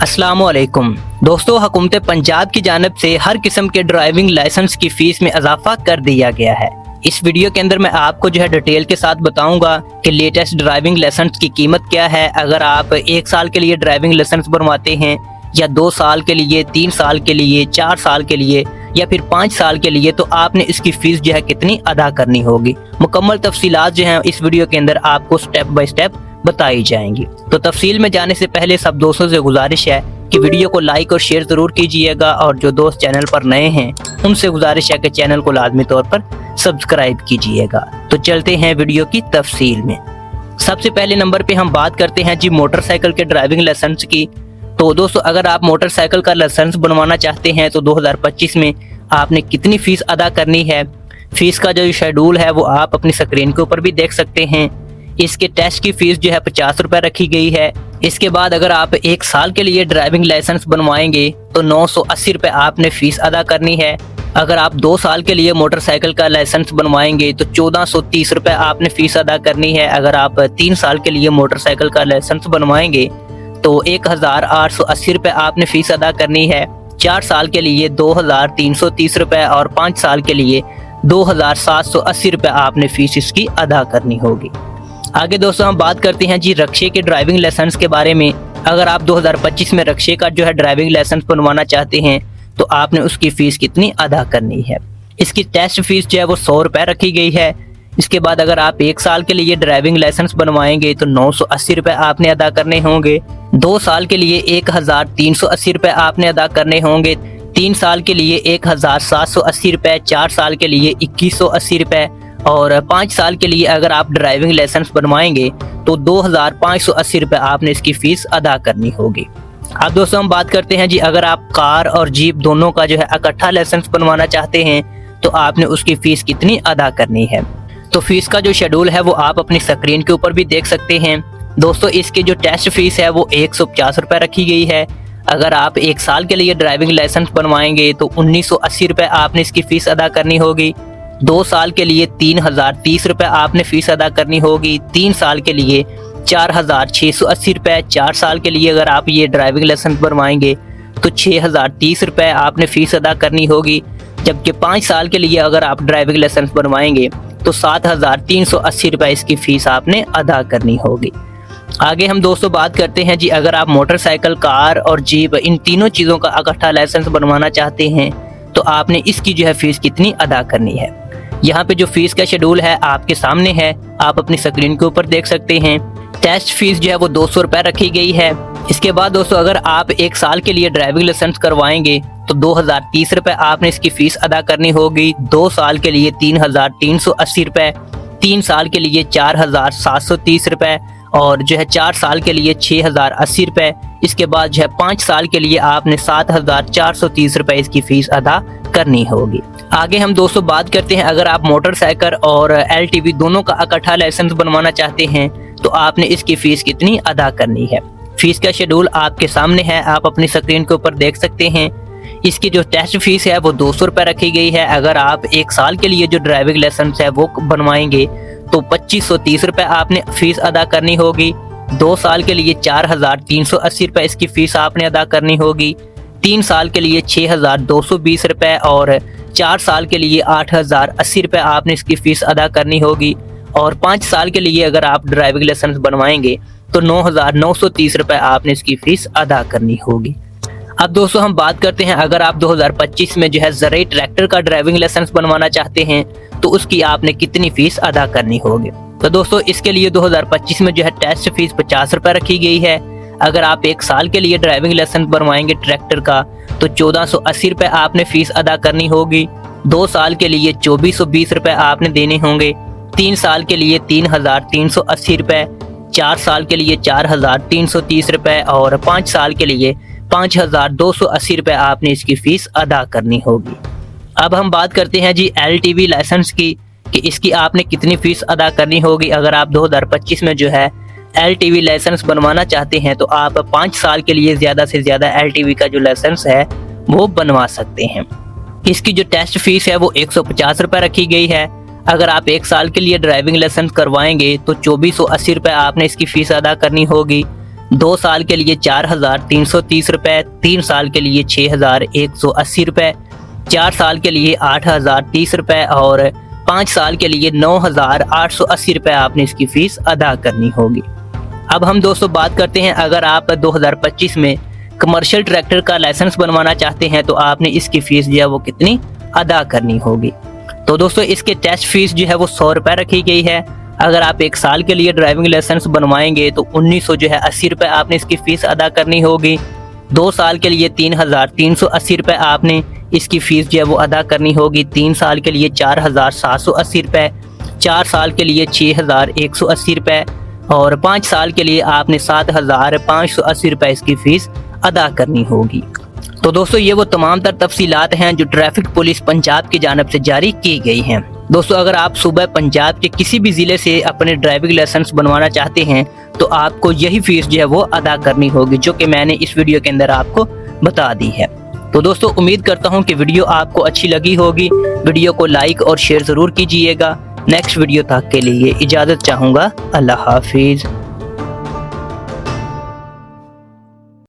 अस्सलामुअलैकुम दोस्तों, हुकूमत पंजाब की जानिब से हर किस्म के ड्राइविंग लाइसेंस की फीस में इजाफा कर दिया गया है। इस वीडियो के अंदर मैं आपको डिटेल के साथ बताऊंगा कि लेटेस्ट ड्राइविंग लाइसेंस की कीमत क्या है। अगर आप 1 साल के लिए ड्राइविंग लाइसेंस बनवाते हैं या 2 साल के लिए, 3 साल के लिए, 4 साल के लिए या फिर 5 साल के लिए, तो आपने इसकी फीस कितनी अदा करनी होगी। मुकम्मल तफसीलात हैं इस वीडियो के अंदर आपको स्टेप बाय स्टेप बताई जाएंगी। तो तफसील में जाने से पहले सब दोस्तों से गुजारिश है कि वीडियो को लाइक और शेयर जरूर कीजिएगा, और जो दोस्त चैनल पर नए हैं उनसे गुजारिश है कि चैनल को लाजमी तौर पर सब्सक्राइब कीजिएगा। तो चलते हैं वीडियो की तफसील में। सबसे पहले नंबर पे हम बात करते हैं मोटरसाइकिल के ड्राइविंग लाइसेंस की। तो दोस्तों, अगर आप मोटरसाइकिल का लाइसेंस बनवाना चाहते हैं तो 2025 में आपने कितनी फीस अदा करनी है। फीस का जो शेड्यूल है वो आप अपनी स्क्रीन के ऊपर भी देख सकते हैं। इसके टेस्ट की फीस 50 रुपए रखी गई है। इसके बाद अगर आप 1 साल के लिए ड्राइविंग लाइसेंस बनवाएंगे तो 980 रुपए आपने फीस अदा करनी है। अगर आप 2 साल के लिए मोटरसाइकिल का लाइसेंस बनवाएंगे तो 1430 रुपए आपने फीस अदा करनी है। अगर आप 3 साल के लिए मोटरसाइकिल का लाइसेंस बनवाएंगे तो 1880 रुपए आपने फीस अदा करनी है। 4 साल के लिए 2330 रुपए और 5 साल के लिए 2780 रुपए आपने फीस इसकी अदा करनी होगी। आगे दोस्तों हम बात करते हैं रक्शे के ड्राइविंग लाइसेंस के बारे में। अगर आप 2025 में रक्शे का ड्राइविंग लाइसेंस बनवाना चाहते हैं तो आपने उसकी फीस कितनी अदा करनी है। इसकी टेस्ट फीस वो 100 रुपए रखी गई है। इसके बाद अगर आप 1 साल के लिए ड्राइविंग लाइसेंस बनवाएंगे तो 980 रुपए आपने अदा करने होंगे। 2 साल के लिए 1380 रुपए आपने अदा करने होंगे। 3 साल के लिए 1780 रुपए, 4 साल के लिए 2180 रुपए और 5 साल के लिए अगर आप ड्राइविंग लाइसेंस बनवाएंगे तो 2580 रुपए आपने इसकी फीस अदा करनी होगी। अब दोस्तों हम बात करते हैं अगर आप कार और जीप दोनों का इकट्ठा लाइसेंस बनवाना चाहते हैं तो आपने उसकी फीस कितनी अदा करनी है। तो फीस का शेड्यूल है वो आप अपनी स्क्रीन के ऊपर भी देख सकते हैं। दोस्तों, इसकी टेस्ट फीस है वो 150 रुपए रखी गई है। अगर आप 1 साल के लिए ड्राइविंग लाइसेंस बनवाएंगे तो 1980 रुपए आपने इसकी फीस अदा करनी होगी। 2 साल के लिए 3030 रुपए आपने फीस अदा करनी होगी। 3 साल के लिए 4680 रुपए, 4 साल के लिए अगर आप ये ड्राइविंग लाइसेंस बनवाएंगे तो 6030 रुपए आपने फीस अदा करनी होगी। जबकि 5 साल के लिए अगर आप ड्राइविंग लाइसेंस बनवाएंगे तो 7380 रुपए इसकी फीस आपने अदा करनी होगी। आगे हम दोस्तों बात करते हैं अगर आप मोटरसाइकिल, कार और जीप इन तीनों चीज़ों का इकट्ठा लाइसेंस बनवाना चाहते हैं तो आपने इसकी फीस कितनी अदा करनी है। यहाँ पे फीस का शेड्यूल है आपके सामने है, आप अपनी स्क्रीन के ऊपर देख सकते हैं। टेस्ट फीस वो 200 रुपए रखी गई है। इसके बाद दोस्तों अगर आप 1 साल के लिए ड्राइविंग लाइसेंस करवाएंगे तो 2030 रुपए आपने इसकी फीस अदा करनी होगी। 2 साल के लिए 3380 रुपए, 3 साल के लिए 4730 रुपए और 4 साल के लिए 6080 रुपए। इसके बाद 5 साल के लिए आपने 7430 रुपए इसकी फीस अदा करनी होगी। आगे हम दोस्तों बात करते हैं अगर आप मोटरसाइकिल और LTV दोनों का इकट्ठा लाइसेंस बनवाना चाहते हैं तो आपने इसकी फीस कितनी अदा करनी है। फीस का शेड्यूल आपके सामने है, आप अपनी स्क्रीन के ऊपर देख सकते हैं। इसकी टेस्ट फीस है वो 200 रुपए रखी गई है। अगर आप 1 साल के लिए ड्राइविंग लाइसेंस है वो बनवाएंगे तो 2530 रुपए आपने फीस अदा करनी होगी। 2 साल के लिए 4380 रुपए इसकी फीस आपने अदा करनी होगी। 3 साल के लिए 6220 रुपए और 4 साल के लिए 8080 रुपए आपने इसकी फीस अदा करनी होगी। और 5 साल के लिए अगर आप ड्राइविंग लाइसेंस बनवाएंगे तो 9930 रुपए आपने इसकी फीस अदा करनी होगी। अब दोस्तों हम बात करते हैं अगर आप 2025 में ज़राई ट्रैक्टर का ड्राइविंग लाइसेंस बनवाना चाहते हैं तो उसकी आपने कितनी फीस अदा करनी होगी। तो दोस्तों इसके लिए 2025 में टेस्ट फीस 50 रुपए रखी गई है। अगर आप 1 साल के लिए ड्राइविंग लाइसेंस बनवाएंगे ट्रैक्टर का तो 1480 रुपए आपने फीस अदा करनी होगी। 2 साल के लिए 2420 रुपए आपने देने होंगे। 3 साल के लिए 3380 रुपए, 4 साल के लिए 4330 रुपए और 5 साल के लिए 5280 रुपए आपने इसकी फीस अदा करनी होगी। अब हम बात करते हैं LTV लाइसेंस की कि इसकी आपने कितनी फीस अदा करनी होगी। अगर आप 2025 में LTV लाइसेंस बनवाना चाहते हैं तो आप 5 साल के लिए ज़्यादा से ज़्यादा LTV का लाइसेंस है वो बनवा सकते हैं। इसकी टेस्ट फीस है वो 150 रुपए रखी गई है। अगर आप 1 साल के लिए ड्राइविंग लाइसेंस करवाएंगे तो 2480 रुपए आपने इसकी फीस अदा करनी होगी। 2 साल के लिए 4,330 रुपये, 3 साल के लिए 6,180 रुपये, 4 साल के लिए 8,030 रुपये और 5 साल के लिए 9,880 रुपये आपने इसकी फ़ीस अदा करनी होगी। अब हम दोस्तों बात करते हैं, अगर आप 2025 में कमर्शियल ट्रैक्टर का लाइसेंस बनवाना चाहते हैं तो आपने इसकी फ़ीस जो है वो कितनी अदा करनी होगी। तो दोस्तों इसके टेस्ट फीस जो है वो 100 रुपये रखी गई है। अगर आप 1 साल के लिए ड्राइविंग लाइसेंस बनवाएंगे तो 1980 रुपये आपने इसकी फ़ीस अदा करनी होगी। 2 साल के लिए 3,380 रुपये आपने इसकी फ़ीस जो है वो अदा करनी होगी। 3 साल के लिए 4,780 रुपये, 4 साल के लिए 6,180 रुपये और 5 साल के लिए आपने 7,580 रुपये इसकी फ़ीस अदा करनी होगी। तो दोस्तों ये वो तमाम तर तफसीलात हैं जो ट्रैफिक पुलिस पंजाब की जानिब से जारी की गई हैं। दोस्तों अगर आप सूबे पंजाब के किसी भी ज़िले से अपने ड्राइविंग लाइसेंस बनवाना चाहते हैं तो आपको यही फ़ीस जो है वो अदा करनी होगी, जो कि मैंने इस वीडियो के अंदर आपको बता दी है। तो दोस्तों उम्मीद करता हूँ कि वीडियो आपको अच्छी लगी होगी। वीडियो को लाइक और शेयर ज़रूर कीजिएगा। नेक्स्ट वीडियो तक के लिए इजाज़त चाहूँगा। अल्लाह हाफिज़।